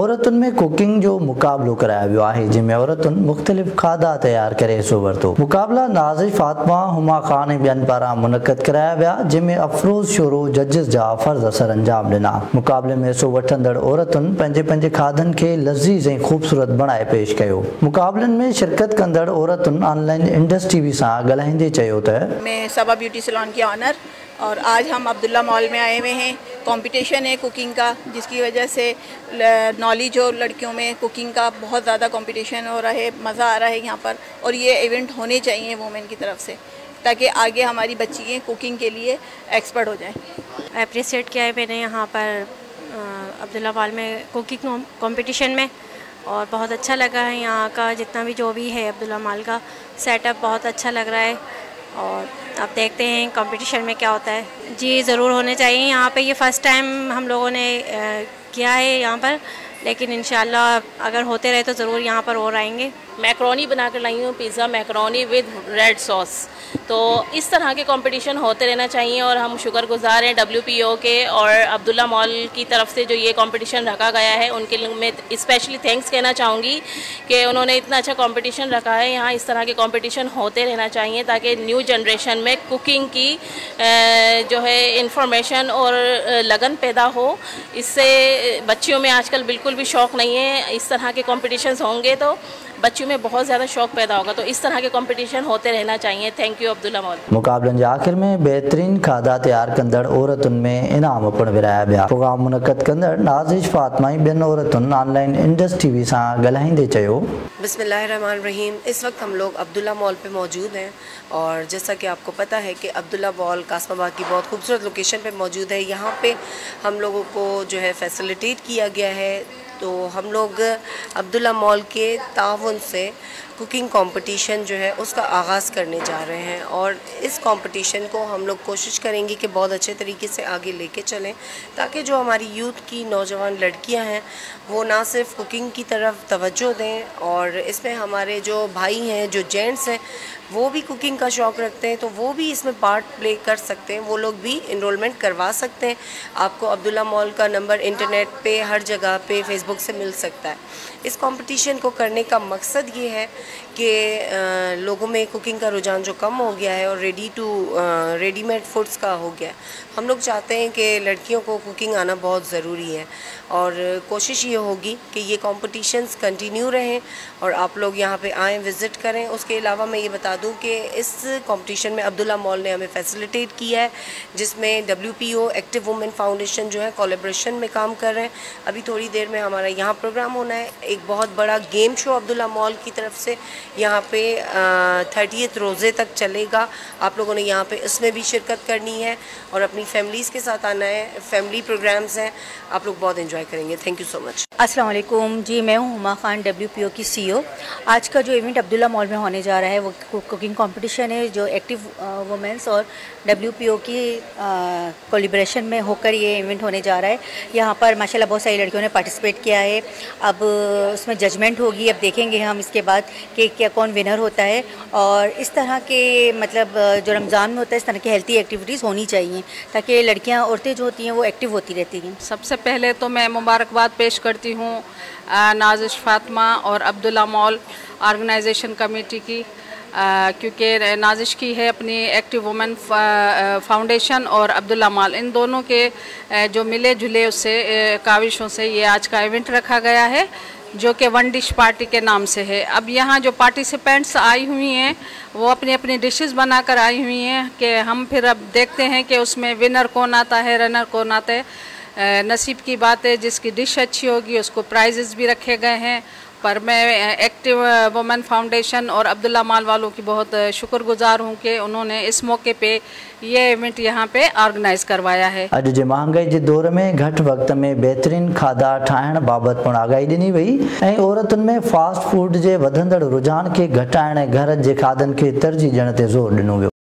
औरतुनि में कुकिंग जो मुकाबलो करायो वियो आहे, जंहिंमें औरतुनि मुख़्तलिफ़ खाधा तैयार करे हिसो वरितो। मुकाबला नाज़िश फातिमा, हुमा ख़ान ऐं ॿियनि पारां मुनक़िद कराया विया, जंहिंमें अफ़रोज़ शोरो जजिस जा फ़र्ज़ सर अंजाम ॾिना। मुकाबले में हिसो वठंदड़ औरतुनि पंहिंजे खाधनि खे लज़ीज़ ऐं ख़ूबसूरत बणाए पेश कयो। मुकाबलनि में शिरकत कंदड़ औरतुनि ऑनलाइन इंडस टीवी सां ॻाल्हाईंदे चयो त मैं सबा ब्यूटी सैलून की ऑनर और आज हम अब्दुल्ला मॉल में आए हुए हैं। कंपटीशन है कुकिंग का, जिसकी वजह से नॉलेज हो लड़कियों में कुकिंग का बहुत ज़्यादा कंपटीशन हो रहा है। मज़ा आ रहा है यहाँ पर, और ये इवेंट होने चाहिए वुमेन की तरफ से, ताकि आगे हमारी बच्चियाँ कुकिंग के लिए एक्सपर्ट हो जाएं। अप्रिशिएट किया है मैंने यहाँ पर अब्दुल्ला मॉल में कुकिंग कंपटीशन में, और बहुत अच्छा लगा है। यहाँ का जितना भी जो भी है अब्दुल्ला मॉल का सेटअप बहुत अच्छा लग रहा है, और अब देखते हैं कंपटीशन में क्या होता है। जी ज़रूर होने चाहिए यहाँ पे। ये फ़र्स्ट टाइम हम लोगों ने किया है यहाँ पर, लेकिन इंशाल्लाह अगर होते रहे तो ज़रूर यहाँ पर और आएंगे। मैक्रोनी बना कर लाई हूँ, pizza macaroni with red sauce. तो इस तरह के कंपटीशन होते रहना चाहिए, और हम शुक्रगुजार हैं WPO के और अब्दुल्ला मॉल की तरफ से जो ये कंपटीशन रखा गया है। उनके लिए मैं स्पेशली थैंक्स कहना चाहूँगी कि उन्होंने इतना अच्छा कंपटीशन रखा है। यहाँ इस तरह के कंपटीशन होते रहना चाहिए, ताकि न्यू जनरेशन में कुकिंग की जो है इंफॉर्मेशन और लगन पैदा हो। इससे बच्चियों में आजकल बिल्कुल भी शौक़ नहीं है। इस तरह के कॉम्पिटिशन्स होंगे तो बच्चों में बहुत ज़्यादा शौक़ पैदा होगा। तो इस तरह के कंपटीशन होते रहना चाहिए। Thank you Abdullah Mall. मुकाबलनि जे आख़िर में बहितरीन खाधा तैयार कंदड़ औरतुनि में इनाम पिणु विराया विया। प्रोग्राम मुनक़िद कंदड़ नाज़िश फातिमा ऐं ॿियनि औरतुनि ऑनलाइन इंडस टीवी सां ॻाल्हाईंदे चयो, बिस्मिल्लाहिर्रहमानिर्रहीम। इस वक्त हम लोग अब्दुल्ला मॉल पे मौजूद हैं, और जैसा कि आपको पता है कि अब्दुल्ला मॉल कासमाबाद की बहुत खूबसूरत लोकेशन पे मौजूद है। यहाँ पे हम लोगों को जो है फैसिलिटेट किया गया है। तो हम लोग अब्दुल्ला मॉल के ताउन से कुकिंग कंपटीशन जो है उसका आगाज़ करने जा रहे हैं, और इस कंपटीशन को हम लोग कोशिश करेंगे कि बहुत अच्छे तरीके से आगे लेके चलें, ताकि जो हमारी यूथ की नौजवान लड़कियां हैं वो ना सिर्फ कुकिंग की तरफ तवज्जो दें, और इसमें हमारे जो भाई हैं, जो जेंट्स हैं, वो भी कुकिंग का शौक़ रखते हैं तो वो भी इसमें पार्ट प्ले कर सकते हैं। वो लोग भी इनरोलमेंट करवा सकते हैं। आपको अब्दुल्ला मॉल का नंबर इंटरनेट पे हर जगह पे फेसबुक से मिल सकता है। इस कंपटीशन को करने का मकसद ये है कि लोगों में कुकिंग का रुझान जो कम हो गया है और रेडीमेड फूड्स का हो गया है, हम लोग चाहते हैं कि लड़कियों को कुकिंग आना बहुत ज़रूरी है, और कोशिश ये होगी कि ये कॉम्पिटिशन्स कंटिन्यू रहें और आप लोग यहाँ पे आएँ, विज़िट करें। उसके अलावा मैं ये बता दूँ कि इस कंपटीशन में अब्दुल्ला मॉल ने हमें फैसिलिटेट किया है, जिसमें WPO एक्टिव वुमेन फाउंडेशन जो है कोलैबोरेशन में काम कर रहे हैं। अभी थोड़ी देर में हमारा यहाँ प्रोग्राम होना है, एक बहुत बड़ा गेम शो अब्दुल्ला मॉल की तरफ से यहाँ पे 30th रोज़े तक चलेगा। आप लोगों ने यहाँ पे इसमें भी शिरकत करनी है और अपनी फैमिलीज़ के साथ आना है। फैमिली प्रोग्राम्स हैं, आप लोग बहुत एंजॉय करेंगे। Thank you so much. अस्सलाम वालेकुम जी, मैं हूँ हुमा ख़ान, WPO की CEO। आज का जो इवेंट अब्दुल्ला मॉल में होने जा रहा है वो कुकिंग कंपटीशन है, जो एक्टिव वुमेंस और WPO की कोलैबोरेशन में होकर ये इवेंट होने जा रहा है। यहाँ पर माशाल्लाह बहुत सारी लड़कियों ने पार्टिसिपेट किया है। अब उसमें जजमेंट होगी, अब देखेंगे हम इसके बाद कि क्या कौन विनर होता है। और इस तरह के मतलब जो रमज़ान में होता है, इस तरह की हेल्थी एक्टिविटीज़ होनी चाहिए, ताकि लड़कियाँ, औरतें जो होती हैं वो एक्टिव होती रहती हैं। सबसे पहले तो मैं मुबारकबाद पेश करती हूँ नाज़िश फातिमा और अब्दुल्ला मॉल ऑर्गेनाइजेशन कमेटी की, क्योंकि नाज़िश की है अपनी एक्टिव वुमेन फाउंडेशन और अब्दुल्ला मॉल, इन दोनों के जो मिले जुले उससे काविशों से ये आज का इवेंट रखा गया है, जो कि वन डिश पार्टी के नाम से है। अब यहाँ जो पार्टिसिपेंट्स आई हुई हैं वो अपनी अपनी डिशेस बनाकर आई हुई हैं, कि हम फिर अब देखते हैं कि उसमें विनर कौन आता है, रनर कौन आता है। नसीब की बात है, जिसकी डिश अच्छी होगी उसको प्राइजेस भी रखे गए हैं। पर मैं एक्टिव वुमेन फाउंडेशन और अब्दुल्ला मॉल वालों की बहुत शुक्रगुजार हूँ कि उन्होंने इस मौके पे ये इवेंट यहाँ पे ऑर्गेनाइज करवाया है। अॼु जे महांगाई जे दौर में घटि वक़्त में बहितरीन खाधा ठाहिण बाबति पिणु आगाही ॾिनी वई, ऐं औरतुनि में फास्ट फूड जे वधंदड़ रुझान खे घटाइण ऐं घर जे खाधनि खे तरजीह ॾियण ते ज़ोर ॾिनो वियो।